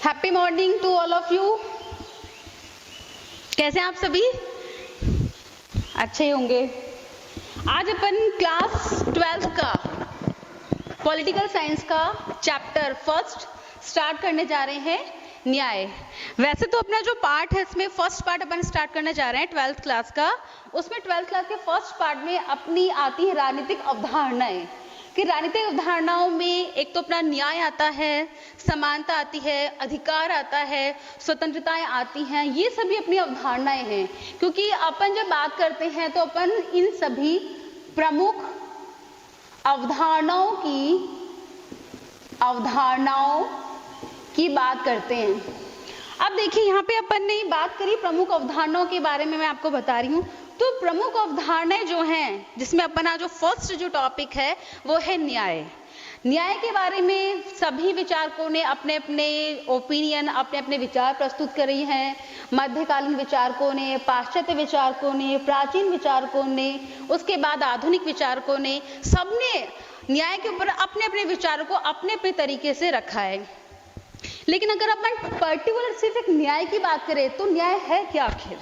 Happy morning to all of you. कैसे हैं आप सभी? अच्छे होंगे। आज अपन क्लास 12 का पॉलिटिकल साइंस का चैप्टर फर्स्ट स्टार्ट करने जा रहे हैं, न्याय। वैसे तो अपना जो पार्ट है इसमें फर्स्ट पार्ट अपन स्टार्ट करने जा रहे हैं 12th क्लास का। उसमें 12th क्लास के फर्स्ट पार्ट में अपनी आती है राजनीतिक अवधारणाएं, कि राजनीतिक अवधारणाओं में एक तो अपना न्याय आता है, समानता आती है, अधिकार आता है, स्वतंत्रताएं आती हैं। ये सभी अपनी अवधारणाएं हैं, क्योंकि अपन जब बात करते हैं तो अपन इन सभी प्रमुख अवधारणाओं की बात करते हैं। अब देखिए यहाँ पे अपन ने बात करी प्रमुख अवधारणाओं के बारे में, मैं आपको बता रही हूँ। तो प्रमुख अवधारणाएं जो हैं, जिसमें अपना जो फर्स्ट जो टॉपिक है वो है न्याय। न्याय के बारे में सभी विचारकों ने अपने अपने ओपिनियन, अपने अपने विचार प्रस्तुत करे हैं। मध्यकालीन विचारकों ने, पाश्चात्य विचारकों ने, प्राचीन विचारकों ने, उसके बाद आधुनिक विचारकों ने, सबने न्याय के ऊपर अपने अपने विचारों को अपने अपने तरीके से रखा है। लेकिन अगर अपन पर्टिकुलर सिर्फ एक न्याय की बात करें तो न्याय है क्या आखिर?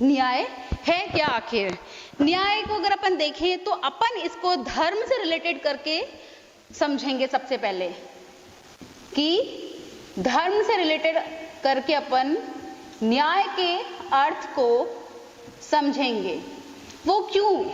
न्याय है क्या आखिर? न्याय को अगर अपन देखें तो अपन इसको धर्म से रिलेटेड करके समझेंगे। सबसे पहले कि धर्म से रिलेटेड करके अपन न्याय के अर्थ को समझेंगे। वो क्यों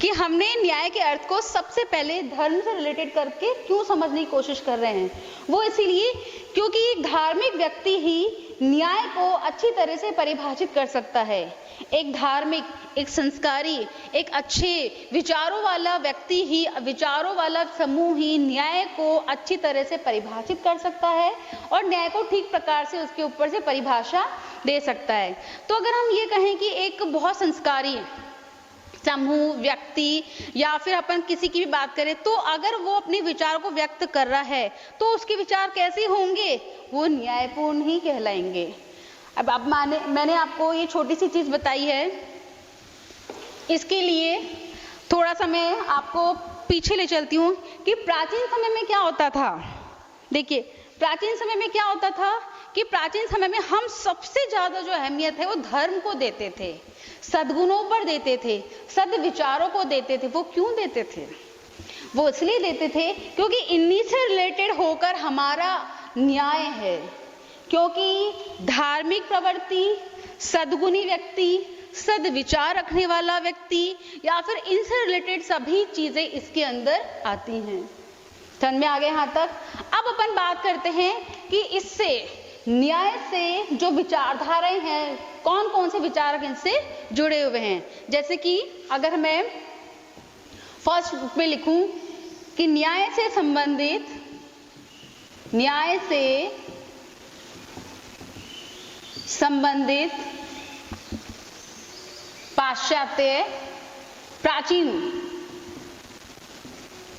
कि हमने न्याय के अर्थ को सबसे पहले धर्म से रिलेटेड करके क्यों समझने की कोशिश कर रहे हैं? वो इसीलिए क्योंकि एक धार्मिक व्यक्ति ही न्याय को अच्छी तरह से परिभाषित कर सकता है। एक धार्मिक, एक संस्कारी, एक अच्छे विचारों वाला व्यक्ति ही, विचारों वाला समूह ही न्याय को अच्छी तरह से परिभाषित कर सकता है और न्याय को ठीक प्रकार से उसके ऊपर से परिभाषा दे सकता है। तो अगर हम ये कहें कि एक बहुत संस्कारी समूह, व्यक्ति या फिर अपन किसी की भी बात करें, तो अगर वो अपने विचार को व्यक्त कर रहा है तो उसके विचार कैसे होंगे? वो न्यायपूर्ण ही कहलाएंगे। अब मैंने आपको ये छोटी सी चीज बताई है, इसके लिए थोड़ा सा मैं आपको पीछे ले चलती हूँ कि प्राचीन समय में क्या होता था। देखिए, प्राचीन समय में क्या होता था कि प्राचीन समय में हम सबसे ज्यादा जो अहमियत है वो धर्म को देते थे, सद्गुणों पर देते थे, सद्विचारों को देते थे। वो क्यों देते थे? वो इसलिए देते थे क्योंकि इन्हीं से रिलेटेड होकर हमारा न्याय है। क्योंकि धार्मिक प्रवृत्ति, सद्गुणी व्यक्ति, सद्विचार रखने वाला व्यक्ति या फिर इनसे रिलेटेड सभी चीजें इसके अंदर आती हैं। समझ में आ गए यहाँ तक? अब अपन बात करते हैं कि इससे न्याय से जो विचारधाराएं हैं, कौन कौन से विचारक इनसे जुड़े हुए हैं। जैसे कि अगर मैं फर्स्ट में लिखूं कि न्याय से संबंधित पाश्चात्य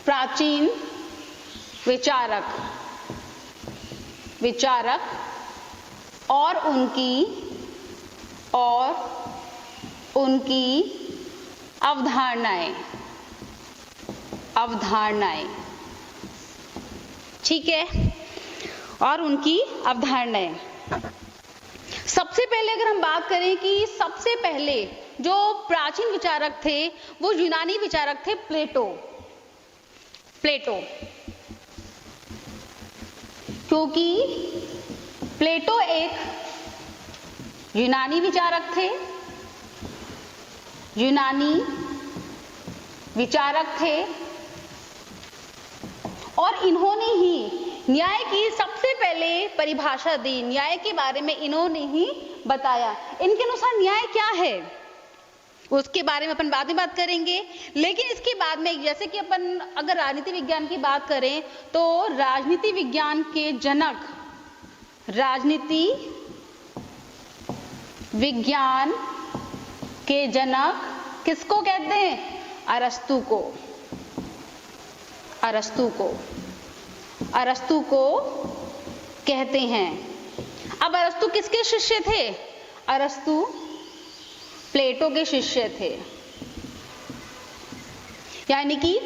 प्राचीन विचारक और उनकी अवधारणाएं, ठीक है, और उनकी अवधारणाएं। सबसे पहले अगर हम बात करें कि सबसे पहले जो प्राचीन विचारक थे वो यूनानी विचारक थे, प्लेटो। क्योंकि प्लेटो एक यूनानी विचारक थे और इन्होंने ही न्याय की सबसे पहले परिभाषा दी। न्याय के बारे में इन्होंने ही बताया। इनके अनुसार न्याय क्या है उसके बारे में अपन बाद में बात करेंगे। लेकिन इसके बाद में, जैसे कि अपन अगर राजनीति विज्ञान की बात करें तो राजनीति विज्ञान के जनक, राजनीति विज्ञान के जनक किसको कहते हैं? अरस्तु को कहते हैं। अब अरस्तु किसके शिष्य थे? अरस्तु प्लेटो के शिष्य थे। यानी कि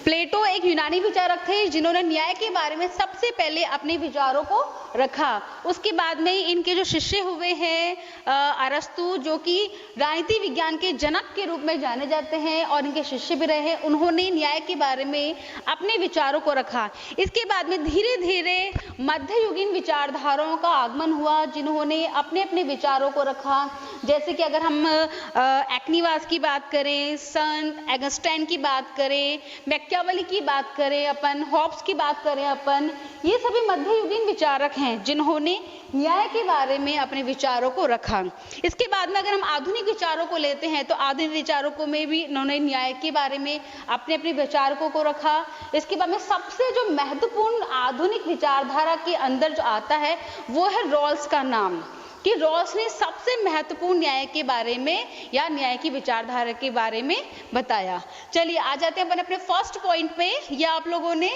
प्लेटो एक यूनानी विचारक थे जिन्होंने न्याय के बारे में सबसे पहले अपने विचारों को रखा। उसके बाद में इनके जो शिष्य हुए हैं अरस्तु, जो कि राजनीति विज्ञान के जनक के रूप में जाने जाते हैं और इनके शिष्य भी रहे, उन्होंने न्याय के बारे में अपने विचारों को रखा। इसके बाद में धीरे धीरे मध्ययुगीन विचारधाराओं का आगमन हुआ जिन्होंने अपने अपने विचारों को रखा। जैसे कि अगर हम एक्निवास की बात करें, सेंट ऑगस्टाइन की बात करें, मैकियावेली की बात करें अपन, हॉब्स की बात करें अपन, ये सभी मध्ययुगीन विचारक हैं जिन्होंने न्याय के बारे में अपने विचारों को रखा। इसके बाद में अगर हम आधुनिक विचारों को लेते हैं तो आधुनिक विचारकों में भी इन्होंने न्याय के बारे में अपने अपने विचारकों को रखा। इसके बाद में सबसे जो महत्वपूर्ण आधुनिक विचारधारा के अंदर जो आता है वो है रॉल्स का नाम, कि रॉल्स ने सबसे महत्वपूर्ण न्याय के बारे में या न्याय की विचारधारा के बारे में बताया। चलिए आ जाते हैं अपन अपने फर्स्ट पॉइंट पे। या आप लोगों ने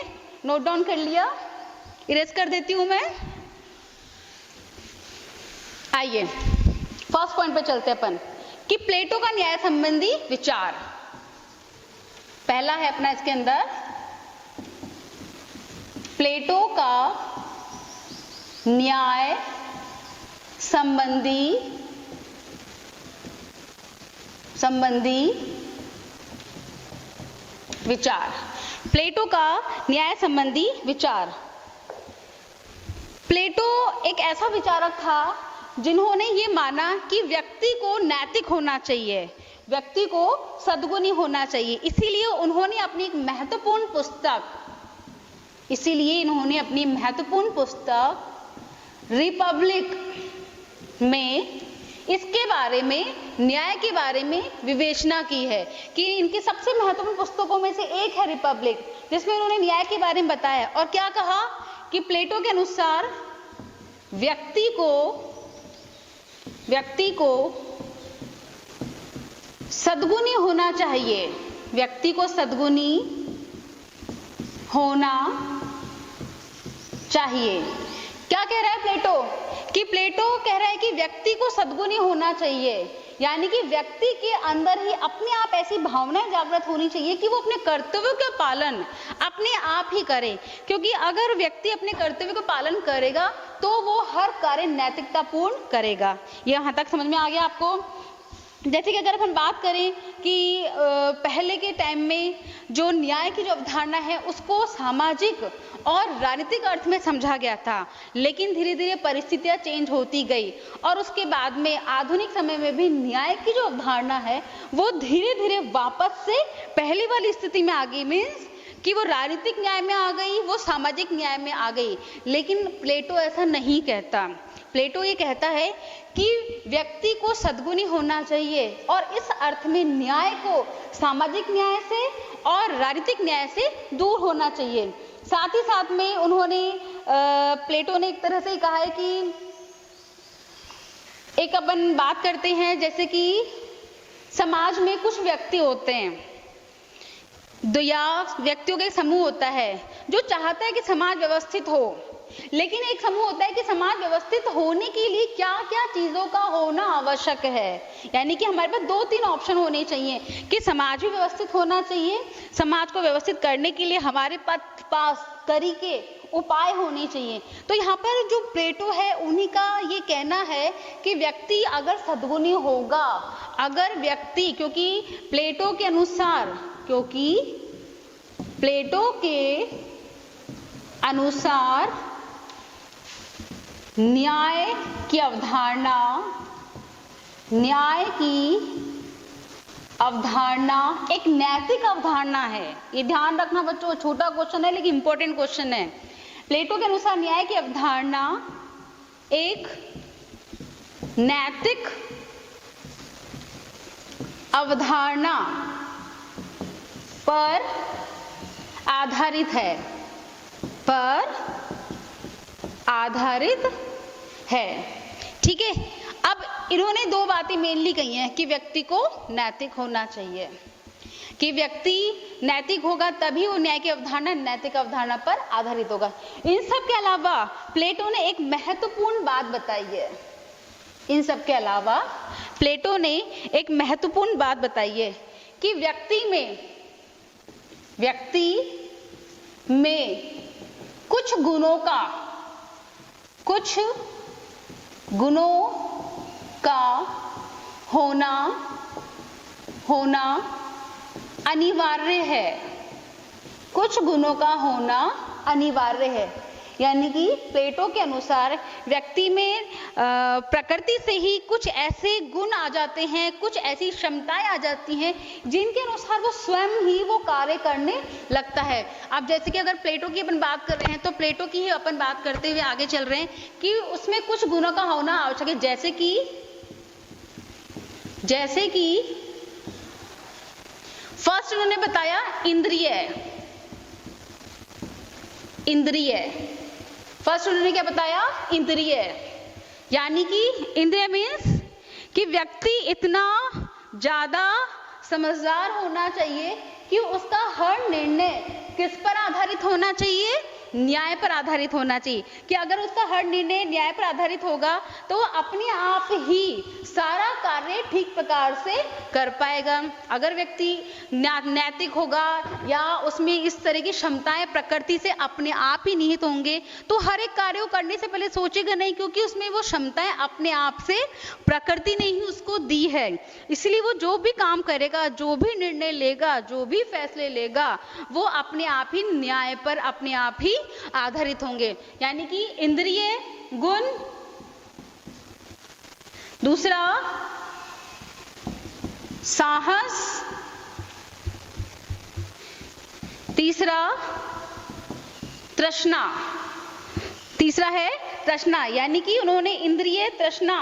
नोट डाउन कर लिया? इरेज कर देती हूं मैं। आइए फर्स्ट पॉइंट पे चलते हैं अपन, कि प्लेटो का न्याय संबंधी विचार। पहला है अपना इसके अंदर प्लेटो का न्याय संबंधी विचार। प्लेटो का न्याय संबंधी विचार। प्लेटो एक ऐसा विचारक था जिन्होंने ये माना कि व्यक्ति को नैतिक होना चाहिए, व्यक्ति को सद्गुणी होना चाहिए। इसीलिए उन्होंने अपनी एक महत्वपूर्ण पुस्तक रिपब्लिक में इसके बारे में, न्याय के बारे में विवेचना की है। कि इनकी सबसे महत्वपूर्ण पुस्तकों में से एक है रिपब्लिक, जिसमें उन्होंने न्याय के बारे में बताया। और क्या कहा कि प्लेटो के अनुसार व्यक्ति को सद्गुणी होना चाहिए, व्यक्ति को सद्गुणी होना चाहिए। क्या कह रहा है प्लेटो? कि प्लेटो कह रहा है कि व्यक्ति को सद्गुणी होना चाहिए, यानी कि व्यक्ति के अंदर ही अपने आप ऐसी भावनाएं जागृत होनी चाहिए कि वो अपने कर्तव्यों का पालन अपने आप ही करे। क्योंकि अगर व्यक्ति अपने कर्तव्य का पालन करेगा तो वो हर कार्य नैतिकतापूर्ण करेगा। यहाँ तक समझ में आ गया आपको? जैसे कि अगर अपन बात करें कि पहले के टाइम में जो न्याय की जो अवधारणा है उसको सामाजिक और राजनीतिक अर्थ में समझा गया था, लेकिन धीरे धीरे परिस्थितियां चेंज होती गई और उसके बाद में आधुनिक समय में भी न्याय की जो अवधारणा है वो धीरे धीरे वापस से पहली वाली स्थिति में आ गई। मीन्स कि वो राजनीतिक न्याय में आ गई, वो सामाजिक न्याय में आ गई। लेकिन प्लेटो ऐसा नहीं कहता। प्लेटो ये कहता है कि व्यक्ति को सद्गुणी होना चाहिए और इस अर्थ में न्याय को सामाजिक न्याय से और राजनीतिक न्याय से दूर होना चाहिए। साथ ही साथ में उन्होंने प्लेटो ने एक तरह से कहा है कि एक अपन बात करते हैं जैसे कि समाज में कुछ व्यक्ति होते हैं या व्यक्तियों का एक समूह होता है जो चाहता है कि समाज व्यवस्थित हो, लेकिन एक समूह होता है कि समाज व्यवस्थित होने के लिए क्या क्या चीजों का होना आवश्यक है। यानी कि हमारे पास 2-3 ऑप्शन होने चाहिए कि समाज भी व्यवस्थित होना चाहिए, समाज को व्यवस्थित करने के लिए हमारे पास तरीके उपाय होने चाहिए। तो यहाँ पर जो प्लेटो है उन्हीं का ये कहना है कि व्यक्ति अगर सद्गुणी होगा, अगर व्यक्ति, क्योंकि प्लेटो के अनुसार न्याय की अवधारणा एक नैतिक अवधारणा है। ये ध्यान रखना बच्चों, छोटा क्वेश्चन है लेकिन इंपॉर्टेंट क्वेश्चन है। प्लेटो के अनुसार न्याय की अवधारणा एक नैतिक अवधारणा पर आधारित है। ठीक है, अब इन्होंने 2 बातें मेनली कही हैं कि व्यक्ति को नैतिक होना चाहिए, कि व्यक्ति नैतिक होगा तभी वो न्याय की अवधारणा नैतिक अवधारणा पर आधारित होगा। इन सब के अलावा प्लेटो ने एक महत्वपूर्ण बात बताई है। इन सब के अलावा प्लेटो ने एक महत्वपूर्ण बात बताई है कि व्यक्ति में व्यक्ति में कुछ गुणों का होना अनिवार्य है। कुछ गुणों का होना अनिवार्य है, यानी कि प्लेटो के अनुसार व्यक्ति में प्रकृति से ही कुछ ऐसे गुण आ जाते हैं, कुछ ऐसी क्षमताएं आ जाती हैं जिनके अनुसार वो स्वयं ही वो कार्य करने लगता है। अब जैसे कि अगर प्लेटो की अपन बात कर रहे हैं तो प्लेटो की ही अपन बात करते हुए आगे चल रहे हैं कि उसमें कुछ गुणों का होना आवश्यक है, जैसे कि फर्स्ट उन्होंने बताया इंद्रिय। फर्स्ट उन्होंने क्या बताया? इंद्रिय, यानी कि इंद्रिय मीन्स कि व्यक्ति इतना ज्यादा समझदार होना चाहिए कि उसका हर निर्णय किस पर आधारित होना चाहिए? न्याय पर आधारित होना चाहिए। कि अगर उसका हर निर्णय न्याय पर आधारित होगा तो वो अपने आप ही सारा कार्य ठीक प्रकार से कर पाएगा। अगर व्यक्ति नैतिक होगा या उसमें इस तरह की क्षमताएं प्रकृति से अपने आप ही निहित होंगे तो हर एक कार्य को करने से पहले सोचेगा नहीं, क्योंकि उसमें वो क्षमताएं अपने आप से प्रकृति ने ही उसको दी है। इसलिए वो जो भी काम करेगा, जो भी निर्णय लेगा, जो भी फैसले लेगा, वो अपने आप ही न्याय पर अपने आप ही आधारित होंगे। यानी कि इंद्रिय गुण, दूसरा साहस, तीसरा तृष्णा। तीसरा है तृष्णा, यानी कि उन्होंने इंद्रिय तृष्णा,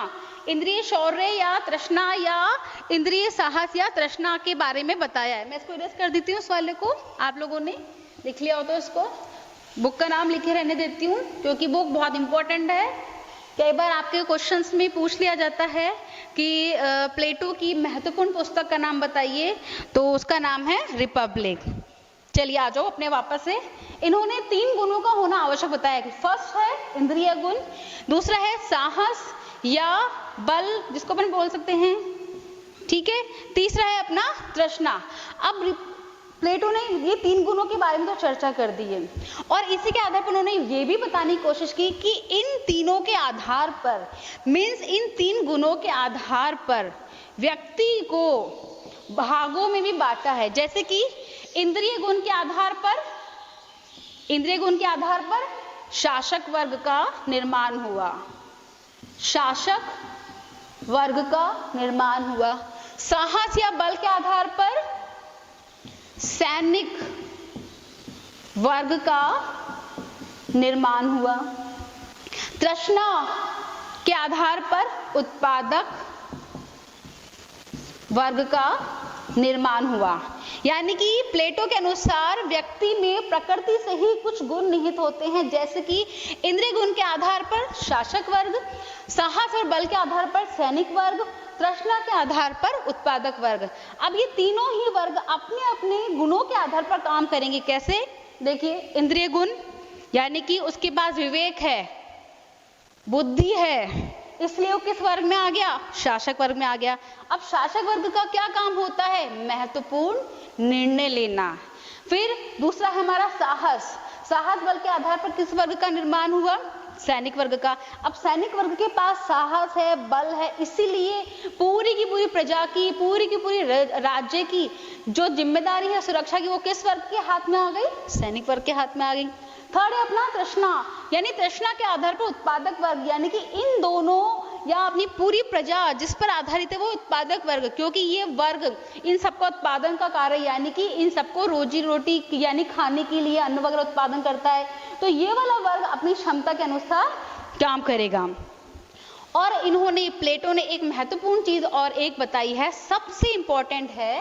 इंद्रिय शौर्य या तृष्णा या इंद्रिय साहस या तृष्णा के बारे में बताया है। मैं इसको इरेज कर देती हूँ, इस वाले को आप लोगों ने लिख लिया हो तो इसको बुक का नाम लिखे रहने देती हूँ, क्योंकि बुक बहुत इंपॉर्टेंट है। कई बार आपके क्वेश्चंस में पूछ लिया जाता है कि प्लेटो की महत्वपूर्ण पुस्तक का नाम बताइए, तो उसका नाम है रिपब्लिक। चलिए आ जाओ अपने वापस से। इन्होंने 3 गुणों का होना आवश्यक बताया कि फर्स्ट है इंद्रिय गुण, दूसरा है साहस या बल जिसको अपन बोल सकते हैं, ठीक है, तीसरा है अपना तृष्णा। अब प्लेटो ने ये 3 गुणों के बारे में तो चर्चा कर दी है और इसी के आधार पर उन्होंने ये भी बताने की कोशिश की कि इन तीनों के आधार पर, मीन्स इन 3 गुणों के आधार पर व्यक्ति को भागों में भी बांटा है। जैसे कि इंद्रिय गुण के आधार पर शासक वर्ग का निर्माण हुआ, शासक वर्ग का निर्माण हुआ। साहस या बल के आधार पर सैनिक वर्ग का निर्माण हुआ। तृष्णा के आधार पर उत्पादक वर्ग का निर्माण हुआ। यानी कि प्लेटो के अनुसार व्यक्ति में प्रकृति से ही कुछ गुण निहित होते हैं, जैसे कि इंद्रिय गुण के आधार पर शासक वर्ग, साहस और बल के आधार पर सैनिक वर्ग, तृष्णा के आधार पर उत्पादक वर्ग। अब ये तीनों ही वर्ग अपने अपने गुणों के आधार पर काम करेंगे। कैसे? देखिए, इंद्रिय गुण यानी कि उसके पास विवेक है, बुद्धि है, इसलिए वो किस वर्ग में आ गया? शासक वर्ग में आ गया। अब शासक वर्ग का क्या काम होता है? महत्वपूर्ण निर्णय लेना। फिर दूसरा है हमारा साहस। साहस बल के आधार पर किस वर्ग का निर्माण हुआ? सैनिक वर्ग का। अब सैनिक वर्ग के पास साहस है, बल है, इसीलिए पूरी की पूरी प्रजा की, पूरी की पूरी राज्य की जो जिम्मेदारी है सुरक्षा की, वो किस वर्ग के हाथ में आ गई? सैनिक वर्ग के हाथ में आ गई। थर्ड है अपना तृष्णा, यानी तृष्णा के आधार पर उत्पादक वर्ग, यानी कि इन दोनों या अपनी पूरी प्रजा जिस पर आधारित है वो उत्पादक वर्ग, क्योंकि ये वर्ग इन सबका उत्पादन का कार्य, यानी कि इन सबको रोजी रोटी यानी खाने के लिए अन्न वगैरह उत्पादन करता है, तो ये वाला वर्ग अपनी क्षमता के अनुसार काम करेगा। और इन्होंने, प्लेटो ने एक महत्वपूर्ण चीज और एक बताई है, सबसे इंपॉर्टेंट है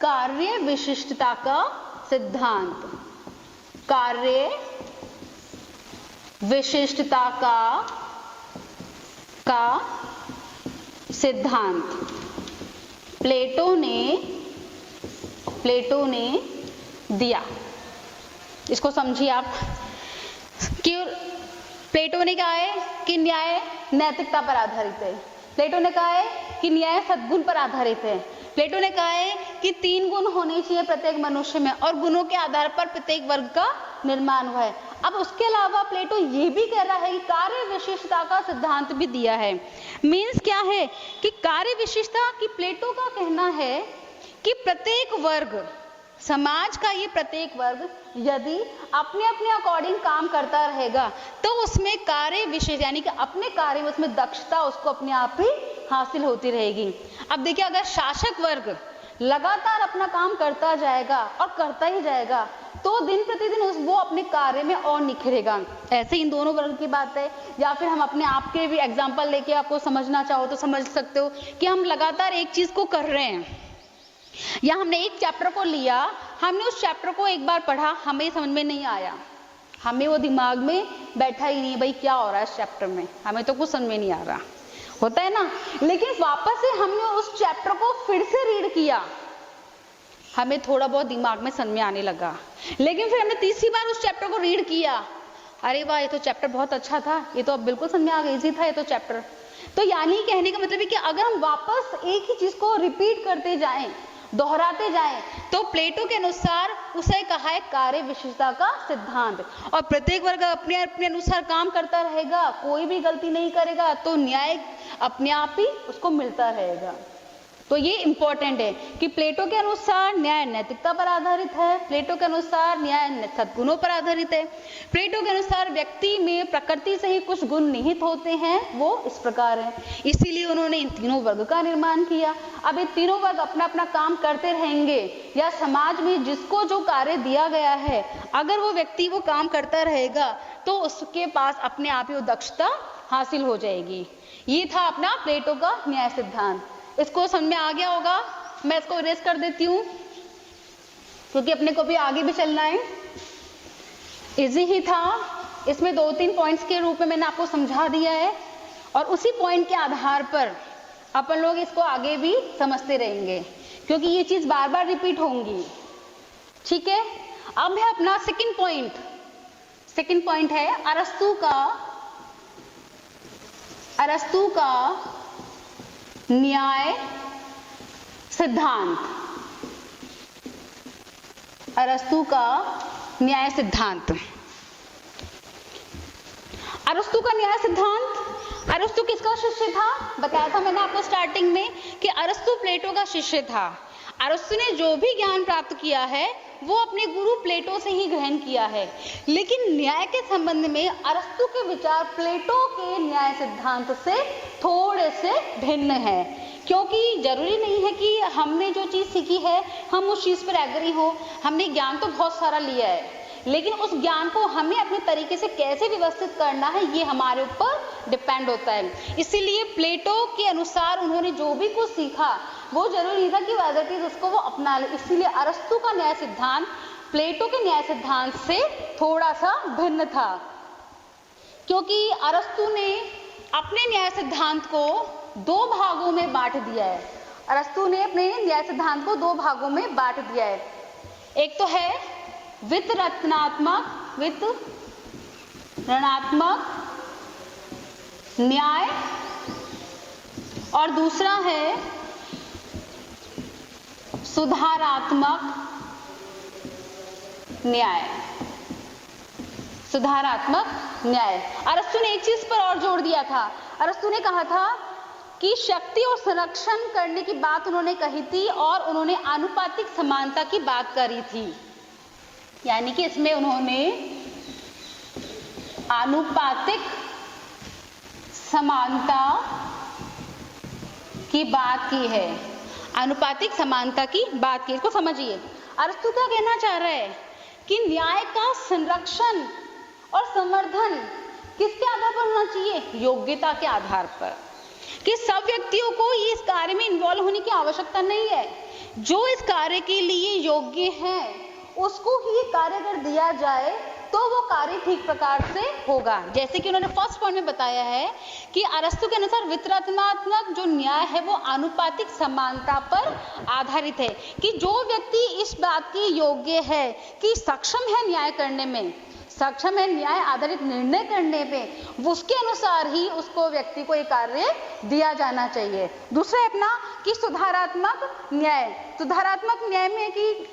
कार्य विशिष्टता का सिद्धांत। कार्य विशिष्टता का सिद्धांत प्लेटो ने दिया। इसको समझिए आप कि प्लेटो ने कहा है कि न्याय नैतिकता पर आधारित है, प्लेटो ने कहा है कि न्याय सद्गुण पर आधारित है, प्लेटो ने कहा है कि 3 गुण होने चाहिए प्रत्येक मनुष्य में और गुणों के आधार पर प्रत्येक वर्ग का निर्माण हुआ है। अब उसके अलावा प्लेटो ये भी कह रहा है कि कार्य विशिष्टता का सिद्धांत भी दिया है। मीन्स क्या है कि कार्य विशिष्टता की प्लेटो का कहना है कि प्रत्येक वर्ग, समाज का ये प्रत्येक वर्ग यदि अपने अपने अकॉर्डिंग काम करता रहेगा तो उसमें कार्य विशेष यानी कि अपने कार्य में उसमें दक्षता उसको अपने आप ही हासिल होती रहेगी। अब देखिए, अगर शासक वर्ग लगातार अपना काम करता जाएगा और करता ही जाएगा तो दिन प्रतिदिन वो अपने कार्य में और निखरेगा। ऐसे इन दोनों वर्ग की बात है। या फिर हम अपने आप के भी एग्जाम्पल लेके आपको समझना चाहो तो समझ सकते हो कि हम लगातार एक चीज को कर रहे हैं, या हमने एक चैप्टर को लिया, हमने उस चैप्टर को एक बार पढ़ा, हमें समझ में नहीं आया, हमें वो दिमाग में बैठा ही नहीं, भाई क्या हो रहा है इस चैप्टर में, हमें तो कुछ समझ में नहीं आ रहा, होता है ना। लेकिन वापस से हमने उस चैप्टर को फिर से रीड किया, हमें थोड़ा बहुत दिमाग में समझ में आने लगा। लेकिन फिर हमने तीसरी बार उस चैप्टर को रीड किया, अरे वाह ये तो चैप्टर बहुत अच्छा था, ये तो अब बिल्कुल समझ में आ गया, इजी था ये तो चैप्टर। तो यानी कहने का मतलब है कि अगर हम वापस एक ही चीज को रिपीट करते जाएं, दोहराते जाएं, तो प्लेटो के अनुसार उसे कहा है कार्य विशेषता का सिद्धांत। और प्रत्येक वर्ग अपने अपने अनुसार काम करता रहेगा, कोई भी गलती नहीं करेगा तो न्याय अपने आप ही उसको मिलता रहेगा। तो ये इंपॉर्टेंट है कि प्लेटो के अनुसार न्याय नैतिकता पर आधारित है, प्लेटो के अनुसार न्याय सद्गुणों पर आधारित है, प्लेटो के अनुसार व्यक्ति में प्रकृति से ही कुछ गुण निहित होते हैं, वो इस प्रकार है। इसीलिए उन्होंने इन तीनों वर्ग का निर्माण किया। अब ये तीनों वर्ग अपना अपना काम करते रहेंगे, या समाज में जिसको जो कार्य दिया गया है अगर वो व्यक्ति वो काम करता रहेगा तो उसके पास अपने आप ही वो दक्षता हासिल हो जाएगी। ये था अपना प्लेटो का न्याय सिद्धांत। इसको समझ में आ गया होगा। मैं इसको इरेज कर देती हूँ क्योंकि अपने को भी आगे भी चलना है। इजी ही था, इसमें 2-3 पॉइंट्स के रूप में मैंने आपको समझा दिया है और उसी पॉइंट के आधार पर अपन लोग इसको आगे भी समझते रहेंगे क्योंकि ये चीज बार बार रिपीट होंगी। ठीक है, अब है अपना सेकंड पॉइंट। सेकंड पॉइंट है अरस्तु का न्याय सिद्धांत। अरस्तु का न्याय सिद्धांत। अरस्तु का न्याय सिद्धांत, अरस्तु किसका शिष्य था? बताया था मैंने आपको स्टार्टिंग में कि अरस्तु प्लेटो का शिष्य था। अरस्तु ने जो भी ज्ञान प्राप्त किया है वो अपने गुरु प्लेटो से ही ग्रहण किया है। लेकिन न्याय के संबंध में अरस्तु के विचार प्लेटो के न्याय सिद्धांत से थोड़े से भिन्न है, क्योंकि जरूरी नहीं है कि हमने जो चीज सीखी है हम उस चीज पर एग्री हो। हमने ज्ञान तो बहुत सारा लिया है, लेकिन उस ज्ञान को हमें अपने तरीके से कैसे व्यवस्थित करना है ये हमारे ऊपर डिपेंड होता है। इसीलिए प्लेटो के अनुसार उन्होंने जो भी कुछ सीखा वो जरूरी नहीं था कि एज इट इज उसको वो अपना ले। इसीलिए अरस्तु का न्याय सिद्धांत प्लेटो के न्याय सिद्धांत से थोड़ा सा भिन्न था, क्योंकि अरस्तु ने अपने न्याय सिद्धांत को 2 भागों में बांट दिया है। अरस्तु ने अपने न्याय सिद्धांत को 2 भागों में बांट दिया है। एक तो है वितरणात्मक न्याय और दूसरा है सुधारात्मक न्याय। सुधारात्मक न्याय। अरस्तु ने एक चीज पर और जोर दिया था। अरस्तु ने कहा था कि शक्ति और संरक्षण करने की बात उन्होंने कही थी और उन्होंने आनुपातिक समानता की बात करी थी। यानी कि इसमें उन्होंने आनुपातिक समानता की बात की है। आनुपातिक समानता की बात की, इसको समझिए। अरस्तु क्या कहना चाह रहा है कि न्याय का संरक्षण और संवर्धन किसके आधार पर होना चाहिए? योग्यता के आधार पर, कि सब व्यक्तियों को इस कार्य में इन्वॉल्व होने की आवश्यकता नहीं है। जो इस कार्य के लिए योग्य है उसको ही कार्य अगर दिया जाए तो वो कार्य ठीक प्रकार से होगा। जैसे कि उन्होंने फर्स्ट पॉइंट में बताया है कि अरस्तु के अनुसार वितरणात्मक जो न्याय है वो आनुपातिक समानता पर आधारित है, कि जो व्यक्ति इस बात के योग्य है कि सक्षम है न्याय करने में, सक्षम है न्याय आधारित निर्णय करने पे, उसके अनुसार ही उसको व्यक्ति को एक कार्य दिया जाना चाहिए। दूसरा है अपना कि सुधारात्मक न्याय। सुधारात्मक न्याय में कि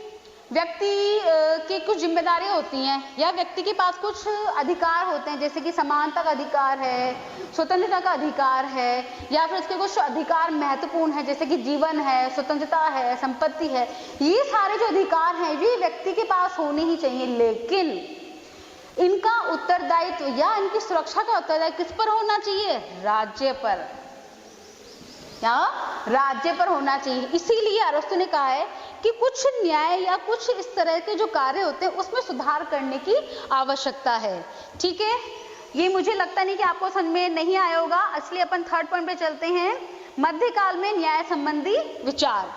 व्यक्ति की कुछ जिम्मेदारियां होती हैं या व्यक्ति के पास कुछ अधिकार होते हैं, जैसे कि समानता का अधिकार है, स्वतंत्रता का अधिकार है, या फिर उसके कुछ अधिकार महत्वपूर्ण है जैसे कि जीवन है, स्वतंत्रता है, संपत्ति है। ये सारे जो अधिकार हैं ये व्यक्ति के पास होने ही चाहिए, लेकिन इनका उत्तरदायित्व या इनकी सुरक्षा का उत्तरदायित्व किस पर होना चाहिए? राज्य पर, या राज्य पर होना चाहिए। इसीलिए अरस्तु ने कहा है कि कुछ न्याय या कुछ इस तरह के जो कार्य होते हैं उसमें सुधार करने की आवश्यकता है। ठीक है, ये मुझे लगता नहीं कि आपको समझ में नहीं आया होगा, इसलिए अपन थर्ड पॉइंट पे चलते हैं, मध्यकाल में न्याय संबंधी विचार।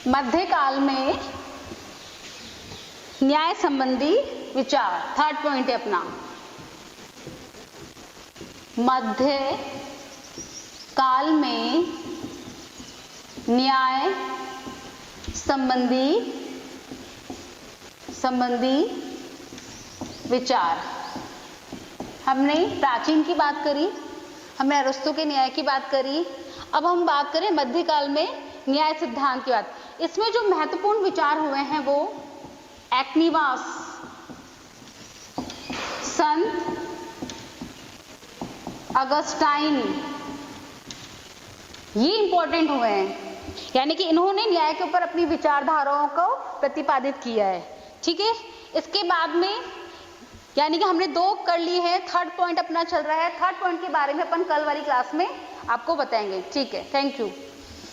मध्यकाल में न्याय संबंधी विचार, थर्ड पॉइंट है अपना। मध्य काल में न्याय संबंधी विचार। हमने प्राचीन की बात करी, हमने अरस्तु के न्याय की बात करी, अब हम बात करें मध्यकाल में न्याय सिद्धांत की बात। इसमें जो महत्वपूर्ण विचार हुए हैं वो एक्निवास, संत अगस्टाइन, ये इंपॉर्टेंट हुए हैं, यानी कि इन्होंने न्याय के ऊपर अपनी विचारधाराओं को प्रतिपादित किया है। ठीक है, इसके बाद में यानी कि हमने 2 कर लिए हैं, थर्ड पॉइंट अपना चल रहा है। थर्ड पॉइंट के बारे में अपन कल वाली क्लास में आपको बताएंगे। ठीक है, थैंक यू।